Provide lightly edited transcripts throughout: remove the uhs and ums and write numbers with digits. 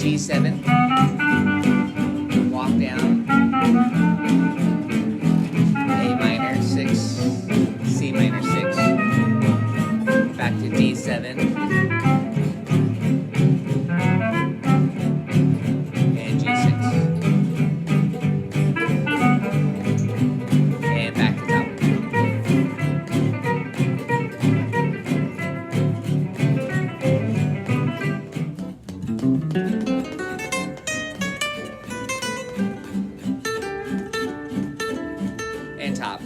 G7, walk down, A minor 6, C minor 6, back to D7, and G6, and back to top. And top.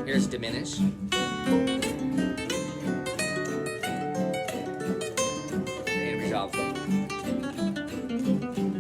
Here's diminish. And resolve.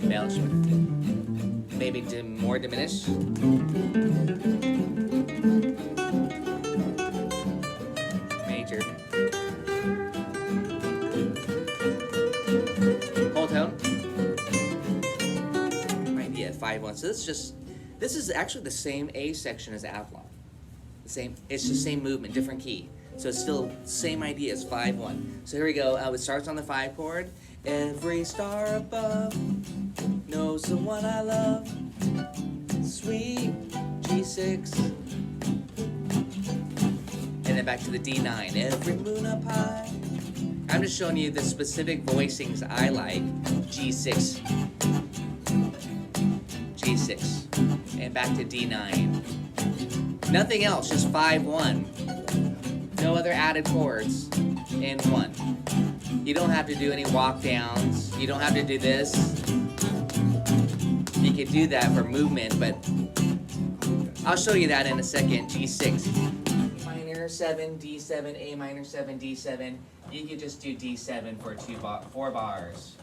Embellishment. Maybe more diminish. Major. Whole tone. Right, yeah, 5-1. So this is actually the same A section as Avalon. It's just same movement, different key. So it's still same idea as 5-1. So here we go. It starts on the 5 chord. Every star above knows the one I love. Sweet G6. And then back to the D9. Every moon up high. I'm just showing you the specific voicings I like. G6. G6. And back to D9. Nothing else, just 5-1. No other added chords in 1. You don't have to do any walk downs. You don't have to do this. You can do that for movement, but I'll show you that in a second. G6, minor 7, D7, A minor 7, D7. You could just do D7 for 4 bars.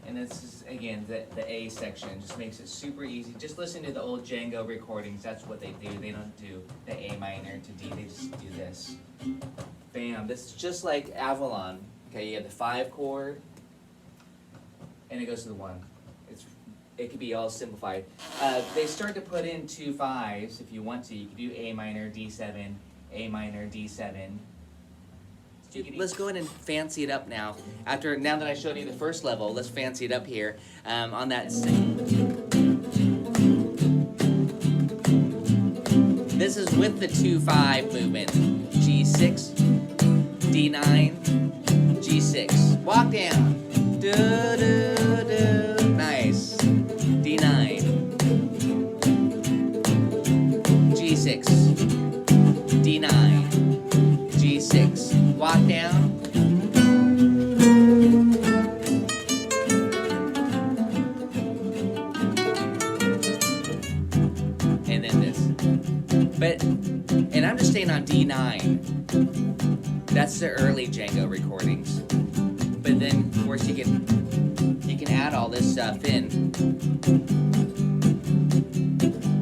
And this is, again, the A section. Just makes it super easy. Just listen to the old Django recordings. That's what they do. They don't do the A minor to D. They just do this. Bam. This is just like Avalon. Okay, you have the 5 chord, and it goes to the 1. It could be all simplified. They start to put in 2 5s if you want to. You can do A minor, D7, A minor, D7. Let's go ahead and fancy it up now. Now that I showed you the first level, let's fancy it up here on that. This is with the 2-5 movement. G6, D9, G6. Walk down. Do, do, do. Nice. D9. G6. D9. G6. Walk down. And then this. And I'm just staying on D9. That's the early Django recordings. But then, of course, you can add all this stuff in.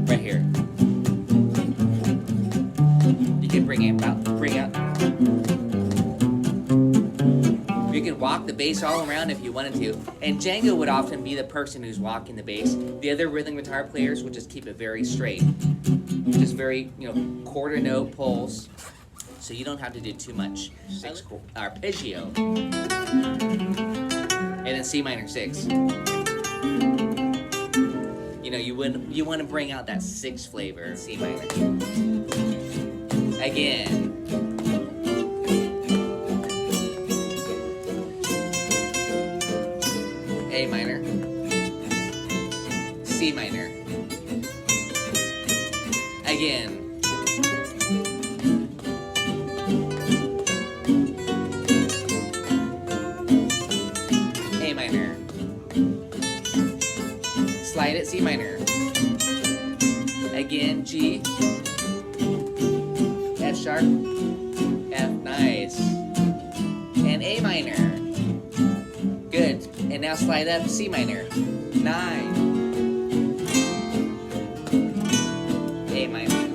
Right here. You can bring out. You can walk the bass all around if you wanted to. And Django would often be the person who's walking the bass. The other rhythm guitar players would just keep it very straight. Just very, quarter note pulls. So you don't have to do too much. 6 arpeggio. And then C minor 6. You want to bring out that 6 flavor. C minor. Again. A minor, C minor, again, A minor, slide it, C minor, again, G, F sharp, F, nice, and A minor. Good. And now slide up C minor. 9. A minor.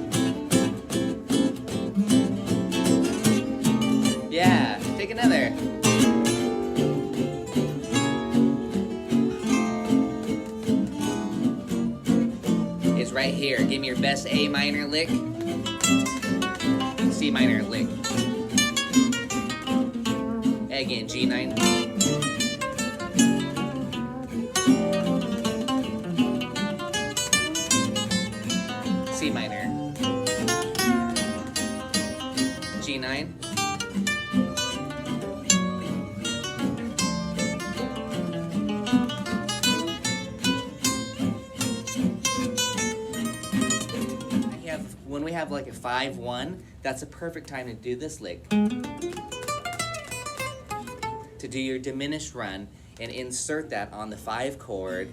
Yeah. Take another. It's right right here. Give me your best A minor lick. C minor lick. Again, G9. C minor. G9. When we have like a 5-1, that's a perfect time to do this lick. To do your diminished run and insert that on the 5 chord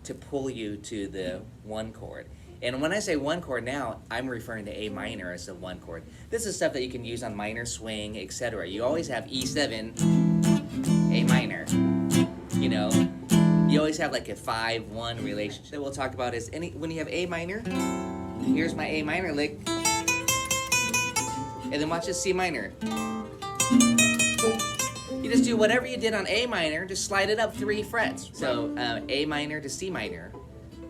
to pull you to the 1 chord. And when I say 1 chord now, I'm referring to A minor as the 1 chord. This is stuff that you can use on minor swing, etc. You always have E7, A minor. You know, you always have like a 5-1 relationship. That we'll talk about is when you have A minor. Here's my A minor lick. And then watch this C minor. You just do whatever you did on A minor, just slide it up 3 frets. So A minor to C minor.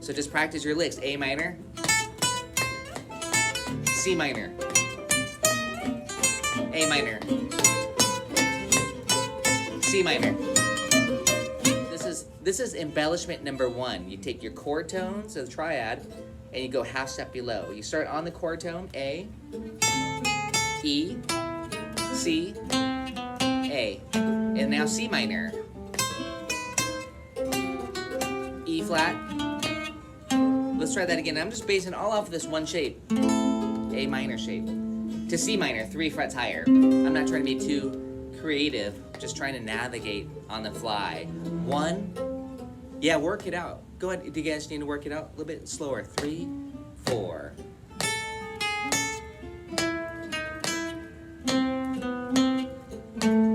So just practice your licks. A minor, C minor, A minor, C minor. This is embellishment number 1. You take your chord tones of the triad and you go half step below. You start on the chord tone, A, E, C, A. And now C minor. E flat. Let's try that again. I'm just basing all off of this one shape. A minor shape. To C minor, 3 frets higher. I'm not trying to be too creative, just trying to navigate on the fly. 1. Yeah, work it out. Go ahead. Do you guys need to work it out a little bit slower? 3, 4.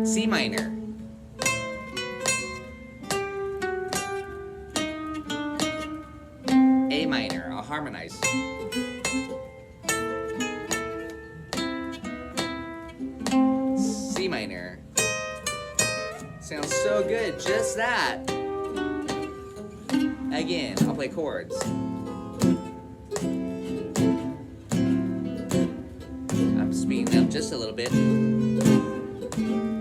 C minor. A minor. I'll harmonize. C minor. Sounds so good. Just that. Again, I'll play chords. I'm speeding up just a little bit. A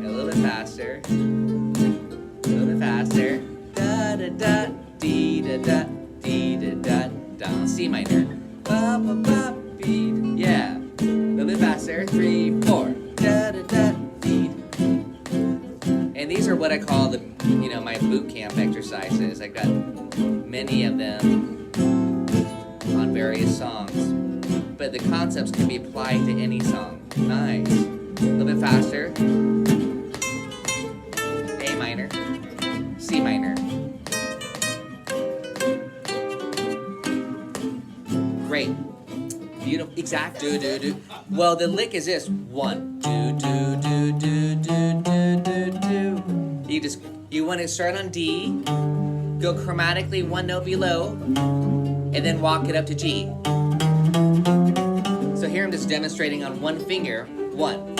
little bit faster. A little bit faster. Da da da, dee da da, dee da da da. C minor. Ba ba ba, beat. Yeah. A little bit faster. 3, 4. Da da da, dee. And these are what I call the, my boot camp exercises. I got many of them on various songs, but the concepts can be applied to any song. Nice. A little bit faster. A minor, C minor. Great. Beautiful. Exact. Do do do. Well, the lick is this. 1, 2, do do do do do do do. You want to start on D. Go chromatically 1 note below, and then walk it up to G. So here I'm just demonstrating on 1 finger, 1.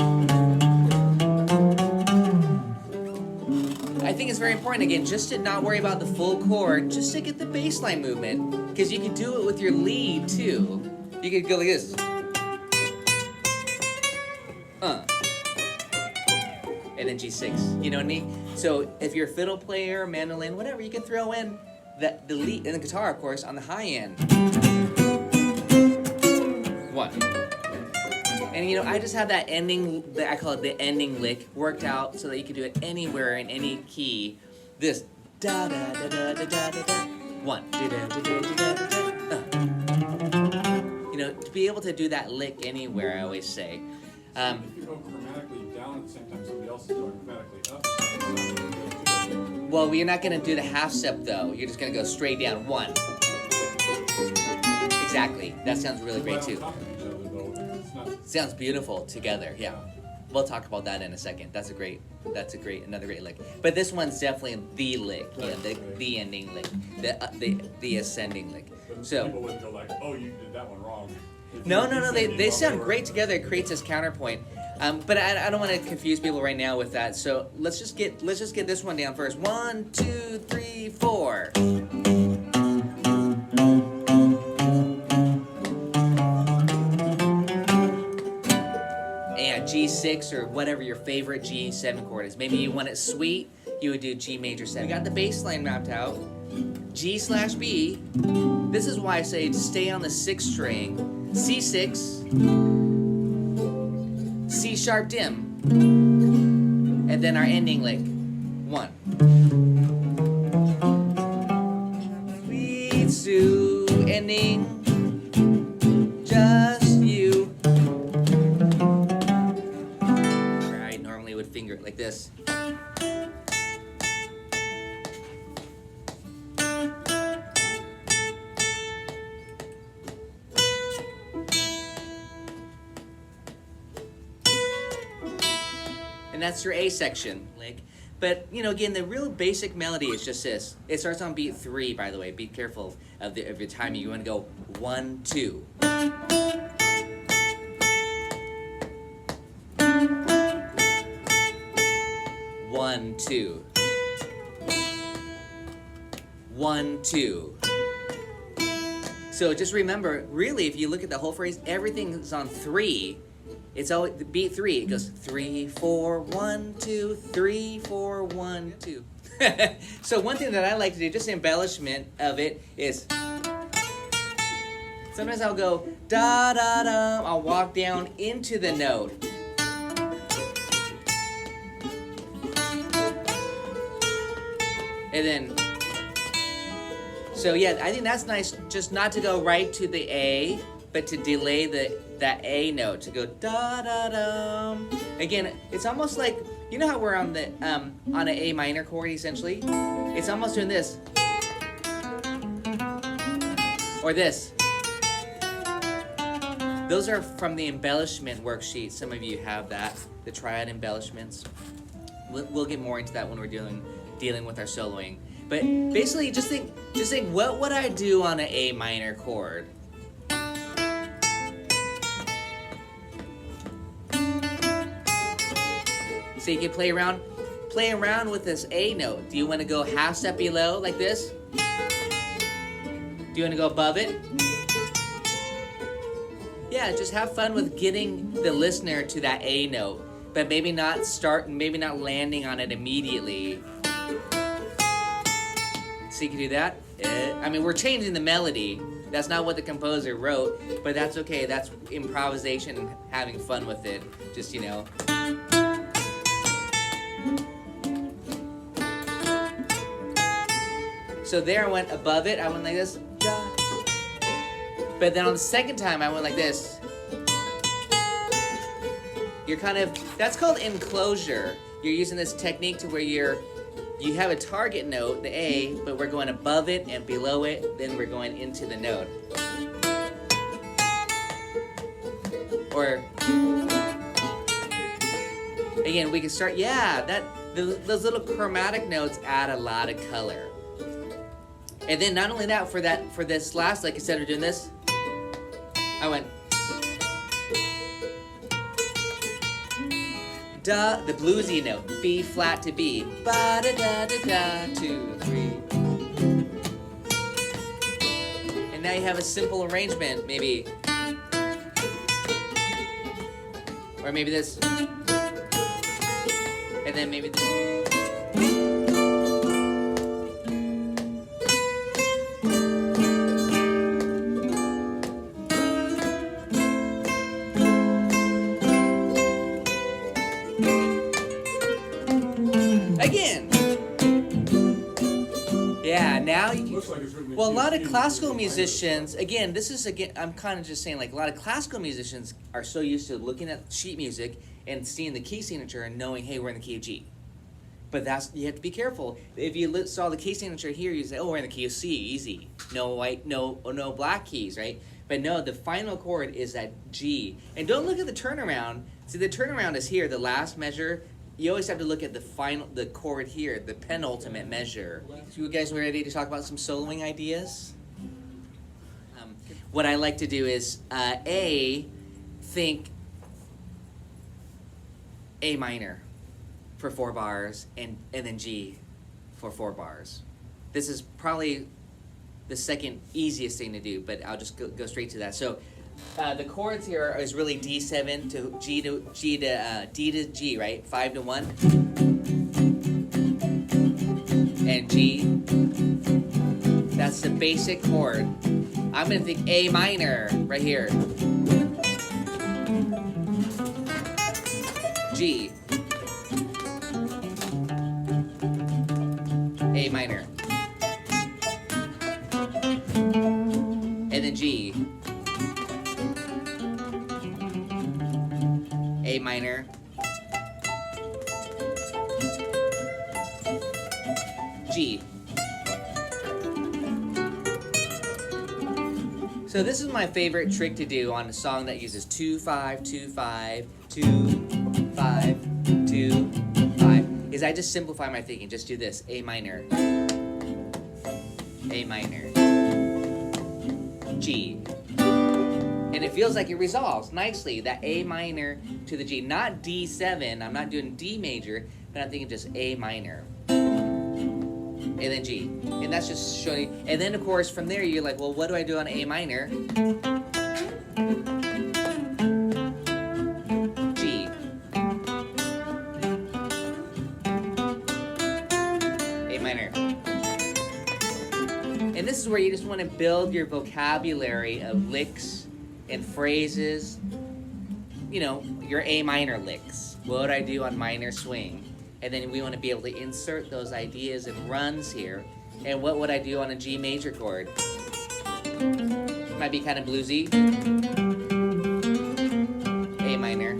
I think it's very important, again, just to not worry about the full chord, just to get the bass line movement, because you can do it with your lead too. You could go like this. And then G6, you know what I mean? So if you're a fiddle player, mandolin, whatever, you can throw in the lead, and the guitar, of course, on the high end. 1. And I just have that ending, I call it the ending lick, worked out so that you can do it anywhere in any key. This da da da da da da da da. 1 da da da da da da da. To be able to do that lick anywhere, I always say. If you go chromatically down at the same time somebody else is going chromatically up. Well, you're not going to do the half step though. You're just going to go straight down. 1. Exactly. That sounds really great too. Sounds beautiful together. Yeah. We'll talk about that in a second. That's another great lick. But this one's definitely the lick. Yeah, the ending lick. The ascending lick. So people wouldn't go like, oh, you did that one wrong. No. They sound great together. It creates this counterpoint. But I don't want to confuse people right now with that. So let's just get this one down first. 1, 2, 3, 4. G6 or whatever your favorite G7 chord is. Maybe you want it sweet, you would do G major 7. You got the bass line mapped out, G/B. This is why I say stay on the 6th string, C6, C sharp dim, and then our ending lick, 1. Sweet Sue, ending, just you. Where I normally would finger it like this. And that's your A section lick. But, you know, again, the real basic melody is just this. It starts on beat 3, by the way. Be careful of your timing. You want to go 1, 2. 1, 2. 1, 2. So just remember, really, if you look at the whole phrase, everything is on 3. It's always beat 3. It goes 3, 4, 1, 2, 3, 4, 1, 2. So one thing that I like to do, just embellishment of it, is sometimes I'll go da da da. I'll walk down into the note. And then, so yeah, I think that's nice, just not to go right to the A, but to delay that A note, to go da da da. Again, it's almost like, you know how we're on the on an A minor chord essentially? It's almost doing this. Or this. Those are from the embellishment worksheet. Some of you have that, the triad embellishments. We'll get more into that when we're dealing with our soloing. But basically, just think, what would I do on an A minor chord? So you can play around with this A note. Do you want to go half step below like this? Do you want to go above it? Yeah, just have fun with getting the listener to that A note, but maybe not landing on it immediately. So you can do that. I mean, we're changing the melody. That's not what the composer wrote, but that's okay. That's improvisation and having fun with it. Just, you know. So there I went above it. I went like this. But then on the second time, I went like this. You're that's called enclosure. You're using this technique to where you have a target note, the A, but we're going above it and below it, then we're going into the note. Or, again, we can start, those little chromatic notes add a lot of color. And then not only that, for this last, like instead of doing this, I went da, the bluesy note, B flat to B, ba da da da da, 2, 3. And now you have a simple arrangement, maybe, or maybe this, and then maybe this. Again. Yeah, now you can. Well, a lot of classical musicians, again, I'm kind of just saying, like, a lot of classical musicians are so used to looking at sheet music and seeing the key signature and knowing, hey, we're in the key of G. But you have to be careful. If you saw the key signature here, you say, oh, we're in the key of C, easy. No white, no black keys, right? But no, the final chord is that G. And don't look at the turnaround. See, the turnaround is here, the last measure. You always have to look at the chord here, the penultimate measure. You guys ready to talk about some soloing ideas? What I like to do is think A minor for 4 bars and then G for 4 bars. This is probably the second easiest thing to do, but I'll just go straight to that. So the chords here is really D7 to G to G to D to G, right? 5 to 1. And G. That's the basic chord. I'm gonna think A minor right here. G. A minor. And then G. A minor. G. So this is my favorite trick to do on a song that uses 2-5, 2-5, 2-5, 2-5, is I just simplify my thinking. Just do this. A minor. A minor. G. And it feels like it resolves nicely. That A minor to the G. Not D7. I'm not doing D major, but I'm thinking just A minor. And then G. And that's just showing you. And then, of course, from there, you're like, well, what do I do on A minor? G. A minor. And this is where you just want to build your vocabulary of licks and phrases. You know, your A minor licks. What would I do on minor swing? And then we want to be able to insert those ideas and runs here. And what would I do on a G major chord? Might be kind of bluesy. A minor.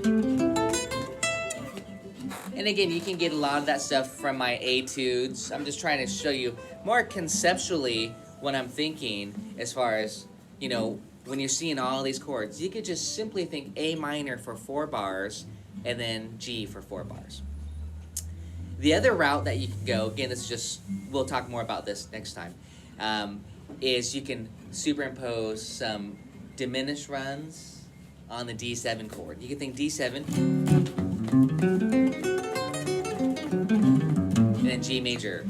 And again, you can get a lot of that stuff from my etudes. I'm just trying to show you more conceptually what I'm thinking as far as, you know, when you're seeing all these chords. You could just simply think A minor for 4 bars and then G for 4 bars. The other route that you can go, again, it's just, we'll talk more about this next time, is you can superimpose some diminished runs on the D7 chord. You can think D7, and then G major.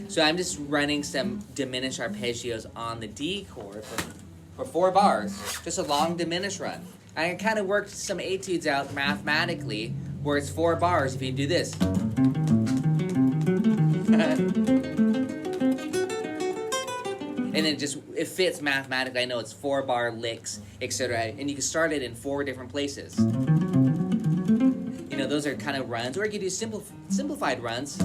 So I'm just running some diminished arpeggios on the D chord for 4 bars, just a long diminished run. I kind of worked some etudes out mathematically where it's 4 bars if you do this. And then just, it fits mathematically. I know it's 4 bar licks, etc. And you can start it in 4 different places. You know, those are kind of runs. Or you can do simplified runs,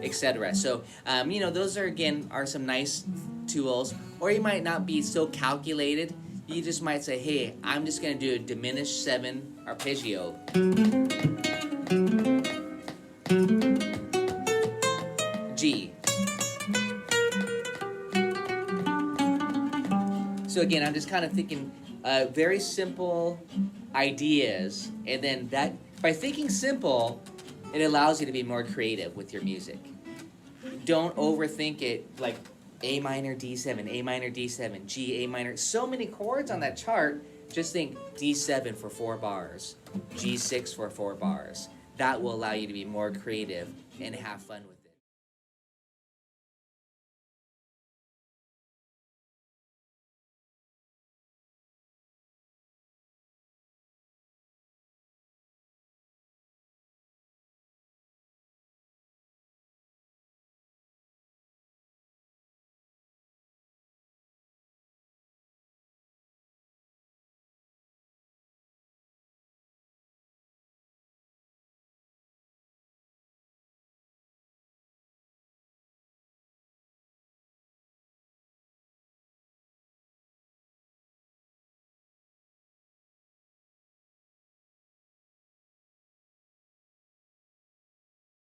etc. So, you know, those are, again, are some nice tools. Or you might not be so calculated. You just might say, hey, I'm just going to do a diminished 7 arpeggio. G. So again, I'm just kind of thinking very simple ideas. And then that, by thinking simple, it allows you to be more creative with your music. Don't overthink it like A minor, D7, A minor, D7, G, A minor. So many chords on that chart. Just think D7 for 4 bars, G6 for 4 bars. That will allow you to be more creative and have fun with it.